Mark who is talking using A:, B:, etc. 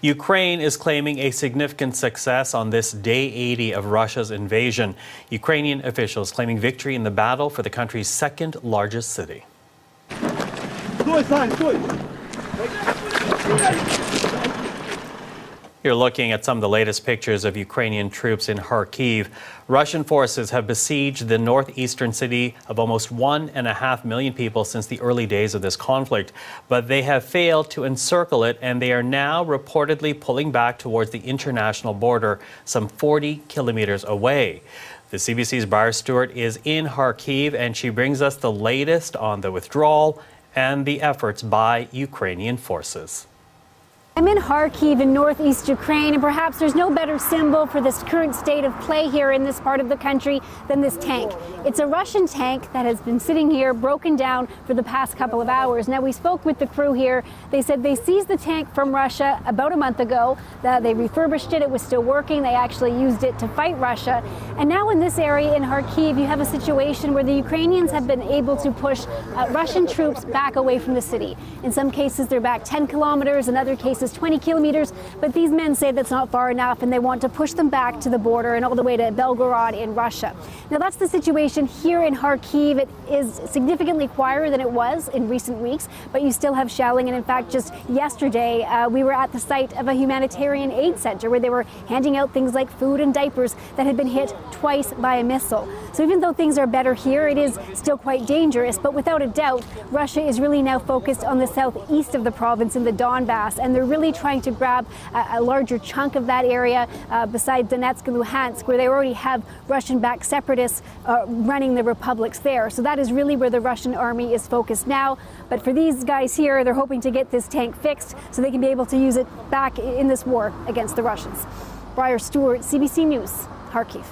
A: Ukraine is claiming a significant success on this day 80 of Russia's invasion. Ukrainian officials claiming victory in the battle for the country's second largest city. You're looking at some of the latest pictures of Ukrainian troops in Kharkiv. Russian forces have besieged the northeastern city of almost 1.5 million people since the early days of this conflict. But they have failed to encircle it, and they are now reportedly pulling back towards the international border, some 40 kilometers away. The CBC's Briar Stewart is in Kharkiv, and she brings us the latest on the withdrawal and the efforts by Ukrainian forces.
B: I'm in Kharkiv in northeast Ukraine, and perhaps there's no better symbol for this current state of play here in this part of the country than this tank. It's a Russian tank that has been sitting here broken down for the past couple of hours. Now, we spoke with the crew here. They said they seized the tank from Russia about a month ago. They refurbished it. It was still working. They actually used it to fight Russia. And now in this area in Kharkiv, you have a situation where the Ukrainians have been able to push Russian troops back away from the city. In some cases, they're back 10 kilometers. In other cases, 20 kilometers, but these men say that's not far enough, and they want to push them back to the border and all the way to Belgorod in Russia. Now, that's the situation here in Kharkiv. It is significantly quieter than it was in recent weeks, but you still have shelling. And in fact, just yesterday, we were at the site of a humanitarian aid center where they were handing out things like food and diapers that had been hit twice by a missile. So even though things are better here, it is still quite dangerous. But without a doubt, Russia is really now focused on the southeast of the province in the Donbass, and they're really trying to grab a larger chunk of that area beside Donetsk and Luhansk, where they already have Russian-backed separatists running the republics there. So that is really where the Russian army is focused now. But for these guys here, they're hoping to get this tank fixed so they can be able to use it back in this war against the Russians. Briar Stewart, CBC News, Kharkiv.